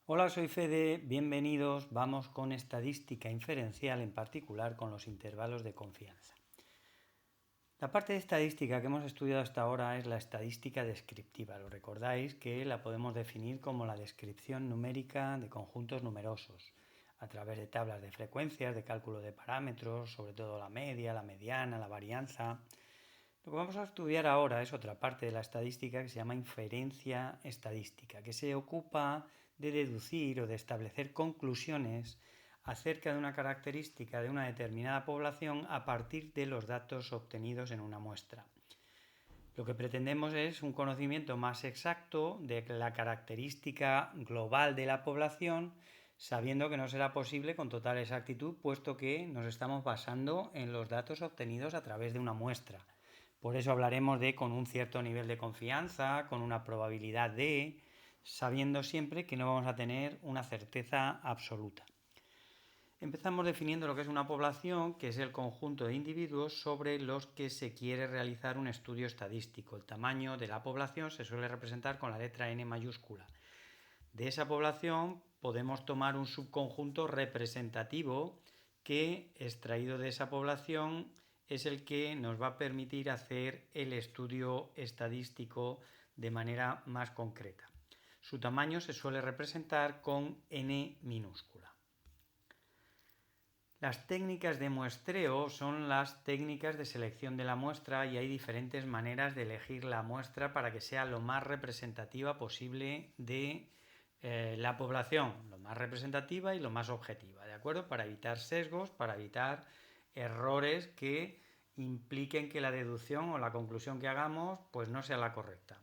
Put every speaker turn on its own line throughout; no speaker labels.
Hola, soy Fede, bienvenidos. Vamos con estadística inferencial, en particular con los intervalos de confianza. La parte de estadística que hemos estudiado hasta ahora es la estadística descriptiva. Lo recordáis que la podemos definir como la descripción numérica de conjuntos numerosos, a través de tablas de frecuencias, de cálculo de parámetros, sobre todo la media, la mediana, la varianza. Lo que vamos a estudiar ahora es otra parte de la estadística que se llama inferencia estadística, que se ocupa de deducir o de establecer conclusiones acerca de una característica de una determinada población a partir de los datos obtenidos en una muestra. Lo que pretendemos es un conocimiento más exacto de la característica global de la población, sabiendo que no será posible con total exactitud, puesto que nos estamos basando en los datos obtenidos a través de una muestra. Por eso hablaremos de con un cierto nivel de confianza, con una probabilidad de, sabiendo siempre que no vamos a tener una certeza absoluta. Empezamos definiendo lo que es una población, que es el conjunto de individuos sobre los que se quiere realizar un estudio estadístico. El tamaño de la población se suele representar con la letra N mayúscula. De esa población podemos tomar un subconjunto representativo que, extraído de esa población, es el que nos va a permitir hacer el estudio estadístico de manera más concreta. Su tamaño se suele representar con N minúscula. Las técnicas de muestreo son las técnicas de selección de la muestra y hay diferentes maneras de elegir la muestra para que sea lo más representativa posible de la población, lo más representativa y lo más objetiva, ¿de acuerdo? Para evitar sesgos, para evitar errores que impliquen que la deducción o la conclusión que hagamos pues no sea la correcta.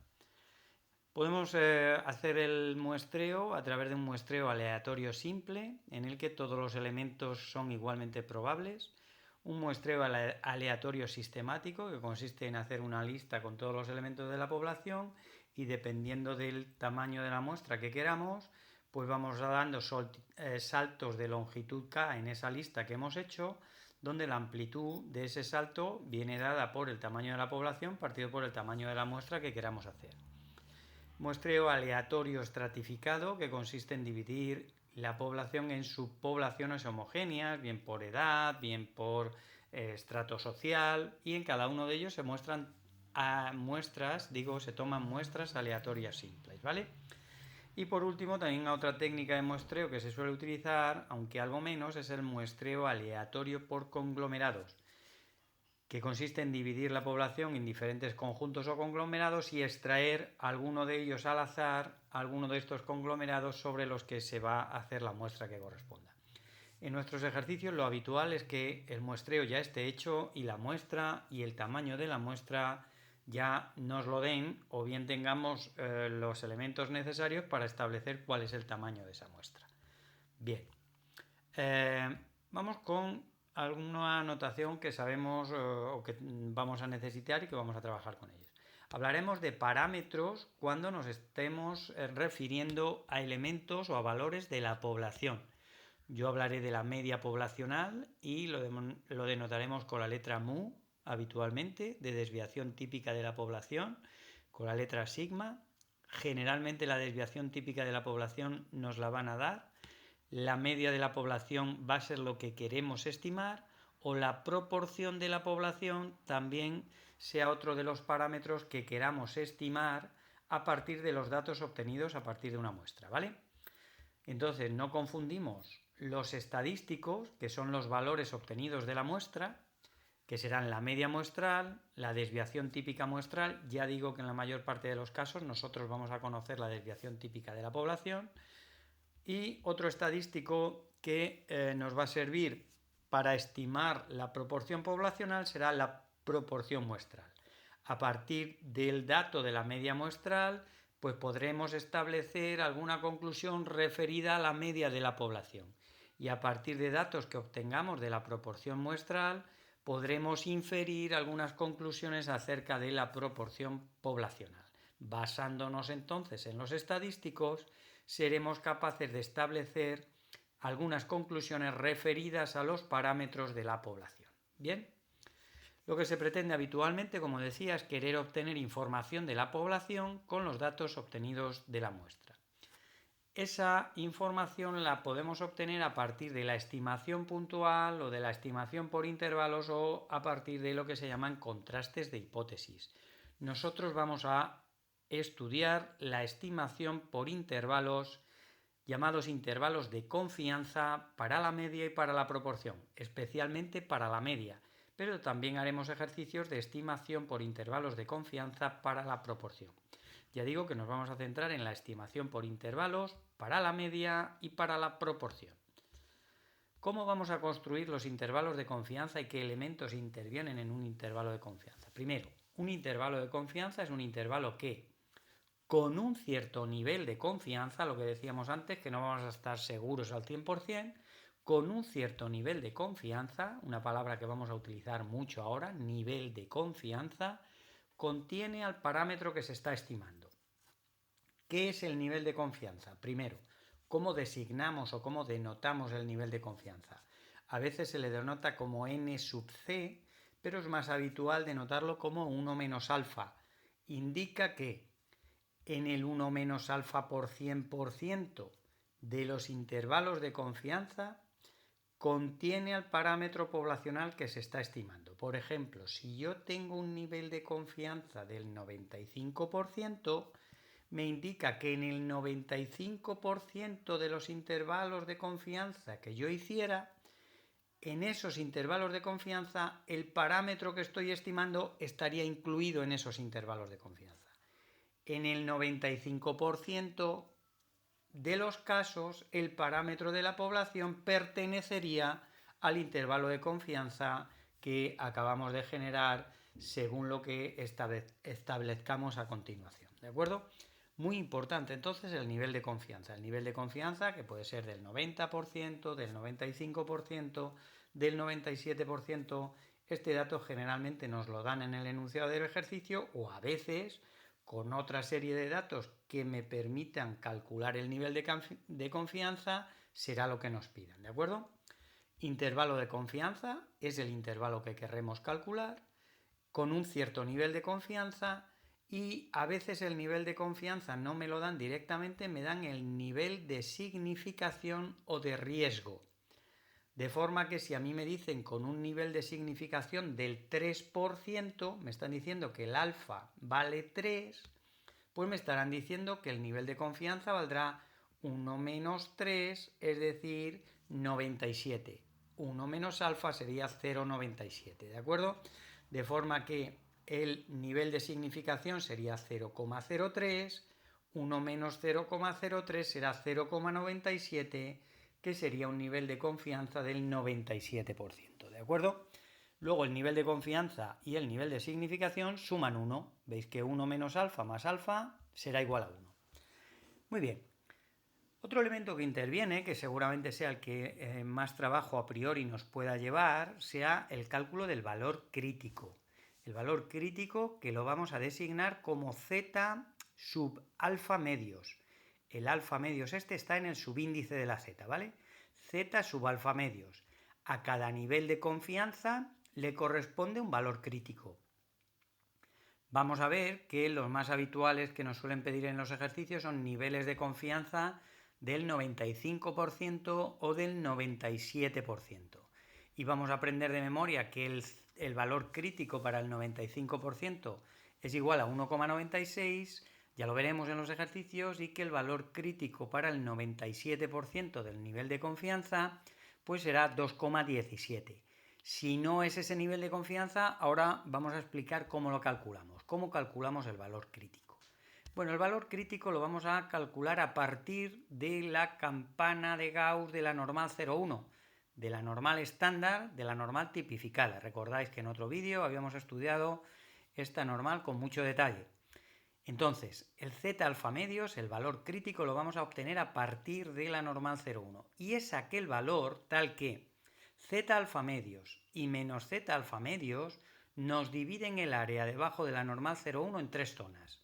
Podemos hacer el muestreo a través de un muestreo aleatorio simple, en el que todos los elementos son igualmente probables. Un muestreo aleatorio sistemático, que consiste en hacer una lista con todos los elementos de la población y dependiendo del tamaño de la muestra que queramos, pues vamos dando saltos de longitud k en esa lista que hemos hecho, donde la amplitud de ese salto viene dada por el tamaño de la población partido por el tamaño de la muestra que queramos hacer. Muestreo aleatorio estratificado, que consiste en dividir la población en subpoblaciones homogéneas, bien por edad, bien por estrato social, y en cada uno de ellos se toman muestras aleatorias simples, ¿vale? Y por último, también otra técnica de muestreo que se suele utilizar, aunque algo menos, es el muestreo aleatorio por conglomerados, que consiste en dividir la población en diferentes conjuntos o conglomerados y extraer alguno de ellos al azar, alguno de estos conglomerados sobre los que se va a hacer la muestra que corresponda. En nuestros ejercicios lo habitual es que el muestreo ya esté hecho y la muestra y el tamaño de la muestra ya nos lo den, o bien tengamos los elementos necesarios para establecer cuál es el tamaño de esa muestra. Bien, vamos con alguna anotación que sabemos o que vamos a necesitar y que vamos a trabajar con ellos. Hablaremos de parámetros cuando nos estemos refiriendo a elementos o a valores de la población. Yo hablaré de la media poblacional y lo denotaremos con la letra mu habitualmente, de desviación típica de la población, con la letra sigma. Generalmente la desviación típica de la población nos la van a dar. La media de la población va a ser lo que queremos estimar, o la proporción de la población también sea otro de los parámetros que queramos estimar a partir de los datos obtenidos a partir de una muestra, ¿vale? Entonces no confundimos los estadísticos, que son los valores obtenidos de la muestra, que serán la media muestral, la desviación típica muestral. Ya digo que en la mayor parte de los casos nosotros vamos a conocer la desviación típica de la población. Y otro estadístico que nos va a servir para estimar la proporción poblacional será la proporción muestral. A partir del dato de la media muestral, pues podremos establecer alguna conclusión referida a la media de la población. Y a partir de datos que obtengamos de la proporción muestral, podremos inferir algunas conclusiones acerca de la proporción poblacional. Basándonos entonces en los estadísticos, seremos capaces de establecer algunas conclusiones referidas a los parámetros de la población. Bien, lo que se pretende habitualmente, como decía, es querer obtener información de la población con los datos obtenidos de la muestra. Esa información la podemos obtener a partir de la estimación puntual o de la estimación por intervalos o a partir de lo que se llaman contrastes de hipótesis. Nosotros vamos a estudiar la estimación por intervalos, llamados intervalos de confianza para la media y para la proporción, especialmente para la media, pero también haremos ejercicios de estimación por intervalos de confianza para la proporción. Ya digo que nos vamos a centrar en la estimación por intervalos para la media y para la proporción. ¿Cómo vamos a construir los intervalos de confianza y qué elementos intervienen en un intervalo de confianza? Primero, un intervalo de confianza es un intervalo que, con un cierto nivel de confianza, lo que decíamos antes, que no vamos a estar seguros al 100%, con un cierto nivel de confianza, una palabra que vamos a utilizar mucho ahora, nivel de confianza, contiene al parámetro que se está estimando. ¿Qué es el nivel de confianza? Primero, ¿cómo designamos o cómo denotamos el nivel de confianza? A veces se le denota como n sub c, pero es más habitual denotarlo como 1 menos alfa. Indica que en el 1 menos alfa por 100% de los intervalos de confianza contiene al parámetro poblacional que se está estimando. Por ejemplo, si yo tengo un nivel de confianza del 95%, me indica que en el 95% de los intervalos de confianza que yo hiciera, en esos intervalos de confianza, el parámetro que estoy estimando estaría incluido en esos intervalos de confianza. En el 95% de los casos, el parámetro de la población pertenecería al intervalo de confianza que acabamos de generar según lo que establezcamos a continuación. ¿De acuerdo? Muy importante entonces el nivel de confianza. El nivel de confianza que puede ser del 90%, del 95%, del 97%. Este dato generalmente nos lo dan en el enunciado del ejercicio o a veces con otra serie de datos que me permitan calcular el nivel de confianza será lo que nos pidan. ¿De acuerdo? Intervalo de confianza es el intervalo que querremos calcular con un cierto nivel de confianza. Y a veces el nivel de confianza no me lo dan directamente, me dan el nivel de significación o de riesgo. De forma que si a mí me dicen con un nivel de significación del 3%, me están diciendo que el alfa vale 3, pues me estarán diciendo que el nivel de confianza valdrá 1 menos 3, es decir, 97. 1 menos alfa sería 0,97, ¿de acuerdo? De forma que el nivel de significación sería 0,03, 1 menos 0,03 será 0,97, que sería un nivel de confianza del 97%, ¿de acuerdo? Luego el nivel de confianza y el nivel de significación suman 1. Veis que 1 menos alfa más alfa será igual a 1. Muy bien. Otro elemento que interviene, que seguramente sea el que más trabajo a priori nos pueda llevar, sea el cálculo del valor crítico. El valor crítico que lo vamos a designar como z sub alfa medios. El alfa medios este está en el subíndice de la z, ¿vale? Z sub alfa medios. A cada nivel de confianza le corresponde un valor crítico. Vamos a ver que los más habituales que nos suelen pedir en los ejercicios son niveles de confianza del 95% o del 97%. Y vamos a aprender de memoria que el valor crítico para el 95% es igual a 1,96, ya lo veremos en los ejercicios, y que el valor crítico para el 97% del nivel de confianza pues será 2,17. Si no es ese nivel de confianza, ahora vamos a explicar cómo lo calculamos. ¿Cómo calculamos el valor crítico? Bueno, el valor crítico lo vamos a calcular a partir de la campana de Gauss de la normal 0,1, de la normal estándar, de la normal tipificada. Recordáis que en otro vídeo habíamos estudiado esta normal con mucho detalle. Entonces, el z alfa medios, el valor crítico, lo vamos a obtener a partir de la normal 0,1. Y es aquel valor tal que z alfa medios y menos z alfa medios nos dividen el área debajo de la normal 0,1 en tres zonas.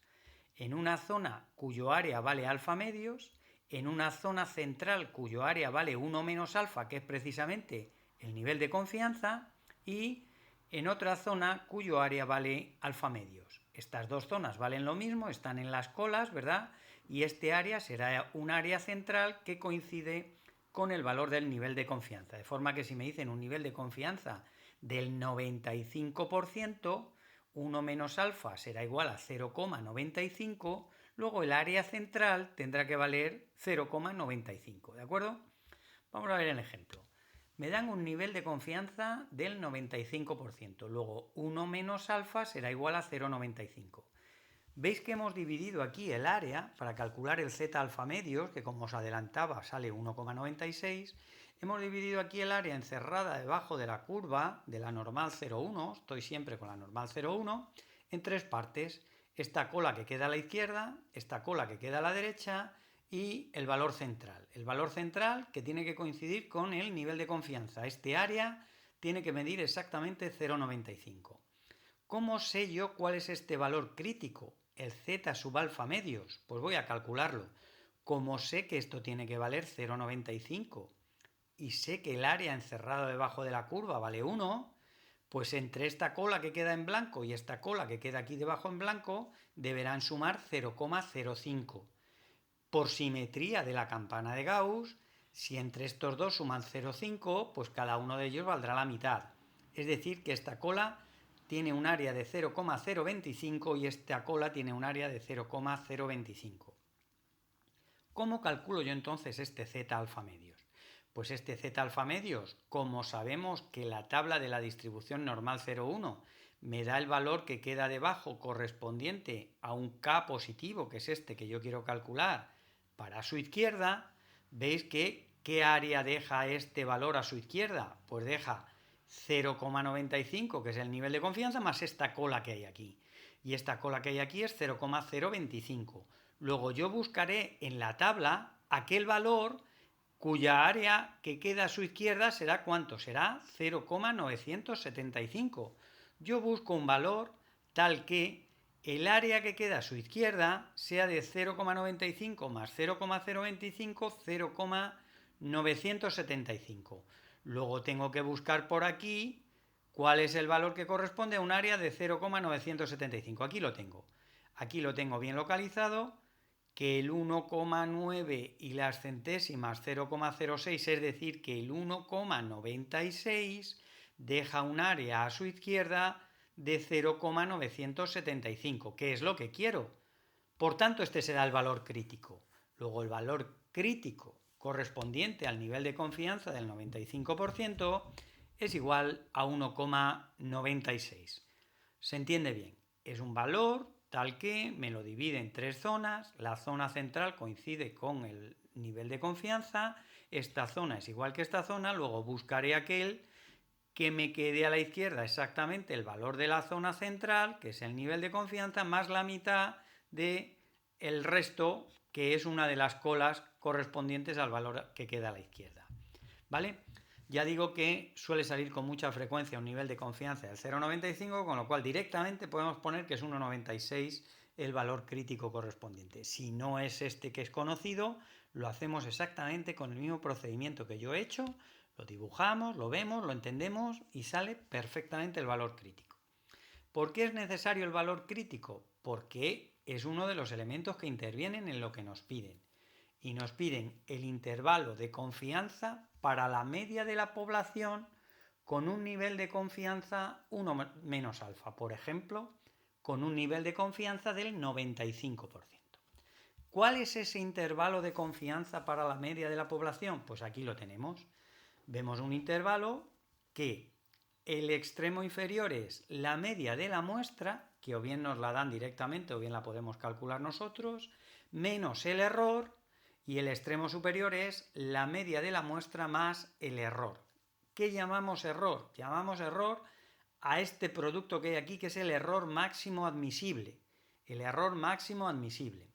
En una zona cuyo área vale alfa medios, en una zona central cuyo área vale 1 menos alfa, que es precisamente el nivel de confianza, y en otra zona cuyo área vale alfa medios. Estas dos zonas valen lo mismo, están en las colas, ¿verdad? y este área será un área central que coincide con el valor del nivel de confianza. De forma que si me dicen un nivel de confianza del 95%, 1 menos alfa será igual a 0,95, luego el área central tendrá que valer 0,95, ¿de acuerdo? Vamos a ver el ejemplo. Me dan un nivel de confianza del 95%, luego 1 menos alfa será igual a 0,95. Veis que hemos dividido aquí el área para calcular el z alfa medios, que como os adelantaba sale 1,96. Hemos dividido aquí el área encerrada debajo de la curva de la normal 0,1, estoy siempre con la normal 0,1, en tres partes. Esta cola que queda a la izquierda, esta cola que queda a la derecha y el valor central. El valor central que tiene que coincidir con el nivel de confianza. Este área tiene que medir exactamente 0,95. ¿Cómo sé yo cuál es este valor crítico? El z sub alfa medios. Pues voy a calcularlo. Como sé que esto tiene que valer 0,95 y sé que el área encerrada debajo de la curva vale 1, pues entre esta cola que queda en blanco y esta cola que queda aquí debajo en blanco deberán sumar 0,05. Por simetría de la campana de Gauss, si entre estos dos suman 0,5, pues cada uno de ellos valdrá la mitad. Es decir, que esta cola tiene un área de 0,025 y esta cola tiene un área de 0,025. ¿Cómo calculo yo entonces este z alfa medios? Pues este z alfa medios, como sabemos que la tabla de la distribución normal 0,1 me da el valor que queda debajo correspondiente a un k positivo, que es este que yo quiero calcular, para su izquierda, veis que ¿qué área deja este valor a su izquierda? Pues deja 0,95, que es el nivel de confianza, más esta cola que hay aquí. Y esta cola que hay aquí es 0,025. Luego yo buscaré en la tabla aquel valor cuya área que queda a su izquierda será ¿cuánto? Será 0,975. Yo busco un valor tal que el área que queda a su izquierda sea de 0,95 más 0,025, 0,975. Luego tengo que buscar por aquí cuál es el valor que corresponde a un área de 0,975. Aquí lo tengo. Aquí lo tengo bien localizado, que el 1,9 y las centésimas 0,06, es decir, que el 1,96 deja un área a su izquierda de 0,975, que es lo que quiero. Por tanto, este será el valor crítico. Luego, el valor crítico correspondiente al nivel de confianza del 95% es igual a 1,96. ¿Se entiende bien? Es un valor tal que me lo divide en tres zonas. La zona central coincide con el nivel de confianza. Esta zona es igual que esta zona. Luego buscaré aquel que me quede a la izquierda exactamente el valor de la zona central, que es el nivel de confianza, más la mitad del resto, que es una de las colas correspondientes al valor que queda a la izquierda. ¿Vale? Ya digo que suele salir con mucha frecuencia un nivel de confianza del 0,95, con lo cual directamente podemos poner que es 1,96 el valor crítico correspondiente. Si no es este que es conocido, lo hacemos exactamente con el mismo procedimiento que yo he hecho, lo dibujamos, lo vemos, lo entendemos y sale perfectamente el valor crítico. ¿Por qué es necesario el valor crítico? Porque es uno de los elementos que intervienen en lo que nos piden. Y nos piden el intervalo de confianza para la media de la población con un nivel de confianza 1 menos alfa, por ejemplo, con un nivel de confianza del 95%. ¿Cuál es ese intervalo de confianza para la media de la población? Pues aquí lo tenemos. Vemos un intervalo que el extremo inferior es la media de la muestra, que o bien nos la dan directamente o bien la podemos calcular nosotros, menos el error, y el extremo superior es la media de la muestra más el error. ¿Qué llamamos error? Llamamos error a este producto que hay aquí, que es el error máximo admisible. El error máximo admisible.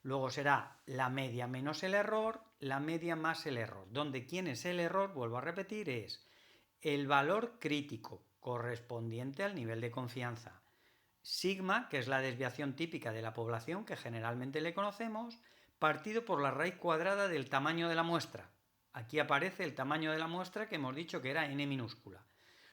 Luego será la media menos el error, la media más el error. Donde quién es el error, vuelvo a repetir, es el valor crítico correspondiente al nivel de confianza. Sigma, que es la desviación típica de la población, que generalmente le conocemos, partido por la raíz cuadrada del tamaño de la muestra. Aquí aparece el tamaño de la muestra que hemos dicho que era n minúscula.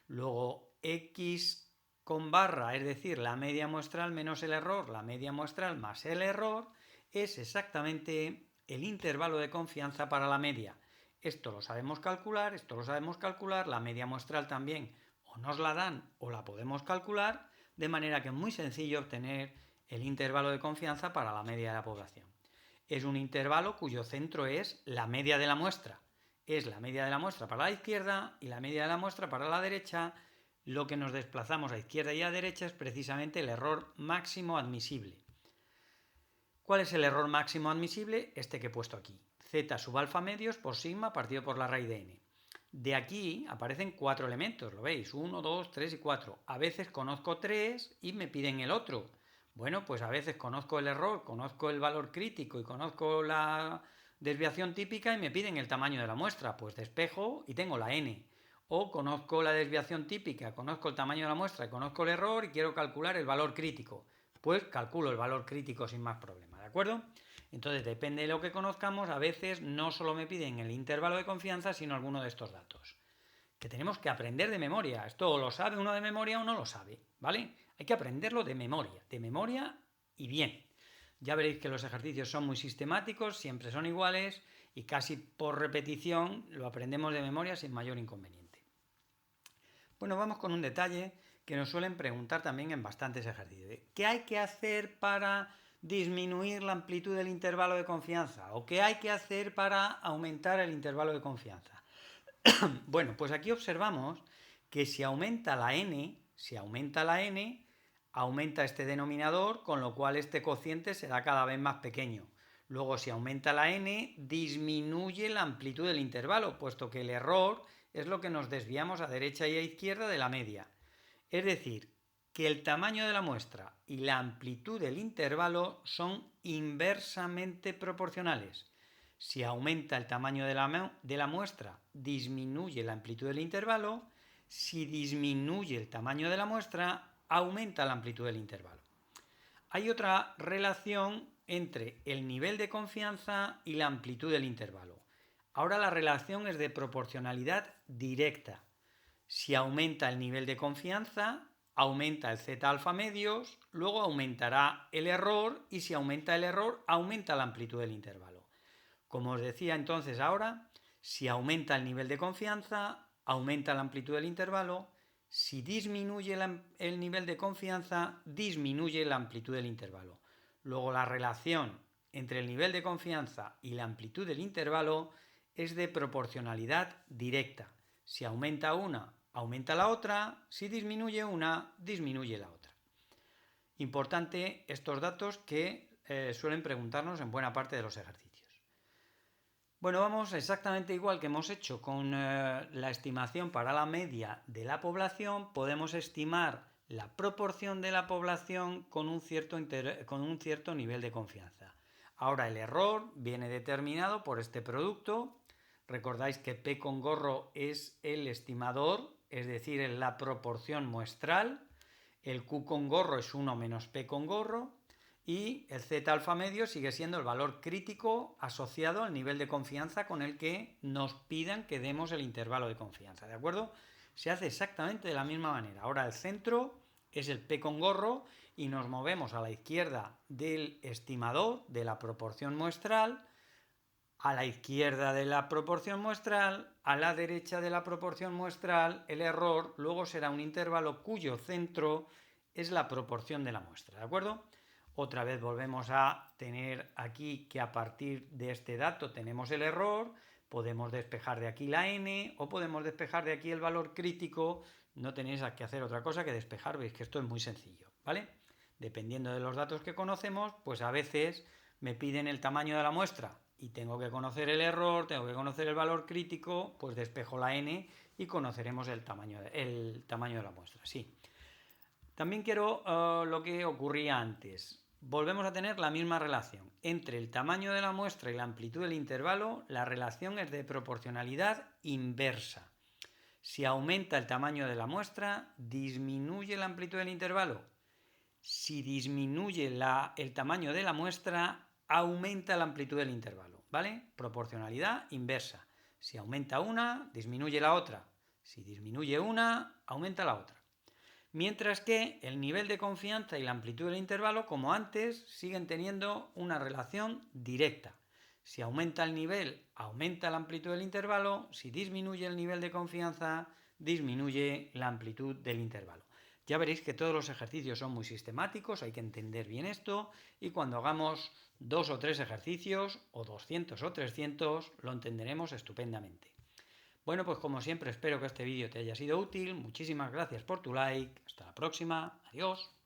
Luego x con barra, es decir, la media muestral menos el error, la media muestral más el error, es exactamente el intervalo de confianza para la media. Esto lo sabemos calcular, la media muestral también o nos la dan o la podemos calcular, de manera que es muy sencillo obtener el intervalo de confianza para la media de la población. Es un intervalo cuyo centro es la media de la muestra. Es la media de la muestra para la izquierda y la media de la muestra para la derecha. Lo que nos desplazamos a izquierda y a derecha es precisamente el error máximo admisible. ¿Cuál es el error máximo admisible? Este que he puesto aquí. Z sub alfa medios por sigma partido por la raíz de n. De aquí aparecen 4 elementos, ¿lo veis? 1, 2, 3 y 4. A veces conozco 3 y me piden el otro. Bueno, pues a veces conozco el error, conozco el valor crítico y conozco la desviación típica y me piden el tamaño de la muestra. Pues despejo y tengo la n. O conozco la desviación típica, conozco el tamaño de la muestra y conozco el error y quiero calcular el valor crítico. Pues calculo el valor crítico sin más problema, ¿de acuerdo? Entonces, depende de lo que conozcamos, a veces no solo me piden el intervalo de confianza, sino alguno de estos datos. Que tenemos que aprender de memoria. Esto o lo sabe uno de memoria o no lo sabe, ¿vale? Hay que aprenderlo de memoria y bien. Ya veréis que los ejercicios son muy sistemáticos, siempre son iguales y casi por repetición lo aprendemos de memoria sin mayor inconveniente. Bueno, vamos con un detalle que nos suelen preguntar también en bastantes ejercicios. ¿Qué hay que hacer para disminuir la amplitud del intervalo de confianza? ¿O qué hay que hacer para aumentar el intervalo de confianza? Bueno, pues aquí observamos que si aumenta la n, aumenta este denominador, con lo cual este cociente será cada vez más pequeño. Luego, si aumenta la n, disminuye la amplitud del intervalo, puesto que el error es lo que nos desviamos a derecha y a izquierda de la media. Es decir, que el tamaño de la muestra y la amplitud del intervalo son inversamente proporcionales. Si aumenta el tamaño de la muestra, disminuye la amplitud del intervalo. Si disminuye el tamaño de la muestra, aumenta la amplitud del intervalo. Hay otra relación entre el nivel de confianza y la amplitud del intervalo. Ahora la relación es de proporcionalidad directa. Si aumenta el nivel de confianza, aumenta el Z alfa medios, luego aumentará el error y si aumenta el error, aumenta la amplitud del intervalo. Como os decía entonces ahora, si aumenta el nivel de confianza, aumenta la amplitud del intervalo. Si disminuye el nivel de confianza, disminuye la amplitud del intervalo. Luego la relación entre el nivel de confianza y la amplitud del intervalo es de proporcionalidad directa. Si aumenta una, aumenta la otra. Si disminuye una, disminuye la otra. Importante estos datos que suelen preguntarnos en buena parte de los ejercicios. Bueno, vamos exactamente igual que hemos hecho con la estimación para la media de la población. Podemos estimar la proporción de la población con un cierto nivel de confianza. Ahora el error viene determinado por este producto. Recordáis que P con gorro es el estimador, es decir, es la proporción muestral. El Q con gorro es 1 menos P con gorro. Y el Z alfa medio sigue siendo el valor crítico asociado al nivel de confianza con el que nos pidan que demos el intervalo de confianza, ¿de acuerdo? Se hace exactamente de la misma manera. Ahora el centro es el P con gorro y nos movemos a la izquierda del estimador de la proporción muestral, a la izquierda de la proporción muestral, a la derecha de la proporción muestral, el error luego será un intervalo cuyo centro es la proporción de la muestra, ¿de acuerdo? Otra vez volvemos a tener aquí que a partir de este dato tenemos el error, podemos despejar de aquí la n o podemos despejar de aquí el valor crítico. No tenéis que hacer otra cosa que despejar, veis que esto es muy sencillo, ¿vale? Dependiendo de los datos que conocemos, pues a veces me piden el tamaño de la muestra y tengo que conocer el error, tengo que conocer el valor crítico, pues despejo la n y conoceremos el tamaño de la muestra, sí. También quiero lo que ocurría antes. Volvemos a tener la misma relación. Entre el tamaño de la muestra y la amplitud del intervalo, la relación es de proporcionalidad inversa. Si aumenta el tamaño de la muestra, disminuye la amplitud del intervalo. Si disminuye el tamaño de la muestra, aumenta la amplitud del intervalo, ¿vale? Proporcionalidad inversa. Si aumenta una, disminuye la otra. Si disminuye una, aumenta la otra. Mientras que el nivel de confianza y la amplitud del intervalo, como antes, siguen teniendo una relación directa. Si aumenta el nivel, aumenta la amplitud del intervalo. Si disminuye el nivel de confianza, disminuye la amplitud del intervalo. Ya veréis que todos los ejercicios son muy sistemáticos, hay que entender bien esto, y cuando hagamos 2 o 3 ejercicios, o 200 o 300, lo entenderemos estupendamente. Bueno, pues como siempre espero que este vídeo te haya sido útil. Muchísimas gracias por tu like. Hasta la próxima. Adiós.